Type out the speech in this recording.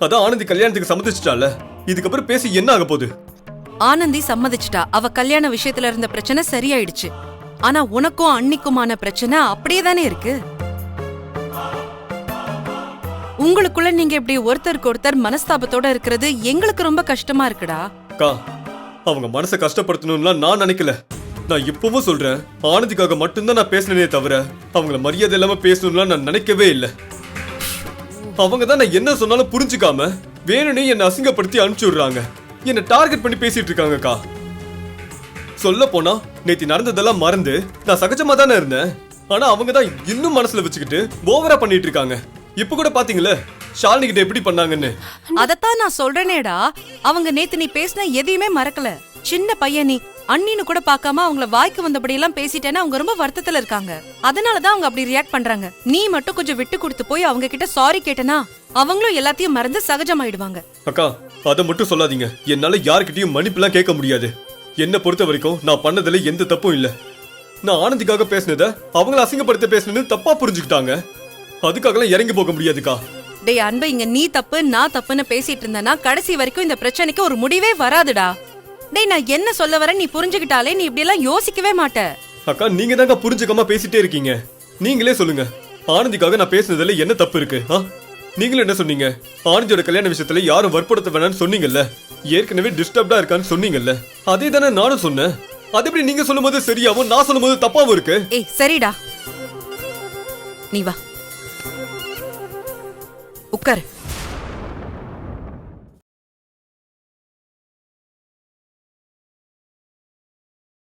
அதான் ஆனந்தி கல்யாணத்துக்கு சம்மதிச்சிட்டால, இதுக்கப்புறம் பேசி என்ன ஆக போகுது? ஆனந்தி சம்மதிச்சிட்டா. அவ கல்யாண விஷயத்துல இருந்த பிரச்சனை சரியாயிடுச்சு. ஆனா உனக்கும் அன்னிக்குமான பிரச்சனை அப்படியே தானே இருக்கு. உங்களுக்குள்ள நீங்க இப்படி ஒருத்தருக்கு ஒருத்தர் மனஸ்தாபத்தோட இருக்கிறது எங்களுக்கு ரொம்ப கஷ்டமா இருக்குடா. அக்கா, அவங்க மனசை கஷ்டப்படுத்தணும்லாம் நான் நினைக்கல. நான் இப்பவும் சொல்றேன், ஆனந்திக்காக மட்டும்தான் நான் பேசினே தவிர அவங்கள மரியாதை இல்லாம பேசணும்லாம் நான் நினைக்கவே இல்லை. அவங்க தான் நான் என்ன சொன்னாலும் புரிஞ்சுக்காம வேணும்னே என்னை அசிங்கப்படுத்தி அனுப்பிச்சு விடுறாங்க. என்ன டார்கெட் பண்ணி பேசிட்டு இருக்காங்கக்கா. சொல்ல போனா நேத்தி நடந்ததெல்லாம் மறந்து நான் சகஜமா தானே இருந்தேன். ஆனா அவங்க தான் இன்னும் மனசுல வச்சுக்கிட்டு ஓவரா பண்ணிட்டு இருக்காங்க. இப்ப கூட பாத்தீங்களே ஷாலினி கிட்ட எப்படி பண்ணாங்கன்னு. அதத்தான் நான் சொல்றேனேடா, அவங்க நேத்து நீ பேசின எதையுமே மறக்கல. சின்ன பையன் நீ, அண்ணின்னு கூட பார்க்காம அவங்கள வாய்க்கு வந்தபடி எல்லாம் பேசிட்டேன்னா அவங்க ரொம்ப வருத்தத்துல இருக்காங்க. அதனாலதான் அவங்க அப்படி ரியாக்ட் பண்றாங்க. நீ மட்டும் கொஞ்சம் விட்டு கொடுத்து போய் அவங்க கிட்ட சாரி கேட்டனா அவங்களும் எல்லாத்தையும் மறந்து சகஜமாயிடுவாங்க. அக்கா, அதை மட்டும் சொல்லாதீங்க. என்னால யாருக்கிட்டையும் மன்னிப்புலாம் கேட்க முடியாது. என்ன பொறுத்த வரைக்கும் நான் பண்ணதுல எந்த தப்பும் இல்ல. நான் ஆனந்திக்காக பேசினத அவங்கள அசிங்கப்படுத்த பேசினது தப்பா புரிஞ்சுக்கிட்டாங்க. அதுக்காகலாம் இறங்கி போக முடியாதுக்கா. டேய் அன்பு, இங்க நீ தப்பு நான் தப்புன்னு பேசிட்டு இருந்தனா கடைசி வரைக்கும் இந்த பிரச்சனைக்கு ஒரு முடிவே வராதுடா. டேய், நான் என்ன சொல்ல வரேன் நீ புரிஞ்சுக்கிட்டாலே நீ இப்படி எல்லாம் யோசிக்கவே மாட்ட. அக்கா, நீங்க தாங்க புரிஞ்சுக்காம பேசிட்டே இருக்கீங்க. நீங்களே சொல்லுங்க, ஆனந்திக்காக நான் பேசினதுல என்ன தப்பு இருக்கு? நீங்களும் என்ன சொன்னீங்க? ஆனந்தியோட கல்யாண விஷயத்துல யாரும் வற்புறுத்த வேணாம்னு சொன்னீங்கல்ல. ஏற்கனவே டிஸ்டர்ப்டா இருக்கான்னு சொன்னீங்கல்ல. அதே தானே நானும் சொன்னேன். அது எப்படி நீங்க சொல்லும் போது சரியாவும் நான் சொல்லும் போது தப்பாவும் இருக்கு? ஏய் சரிடா, நீ வா உட்காரு.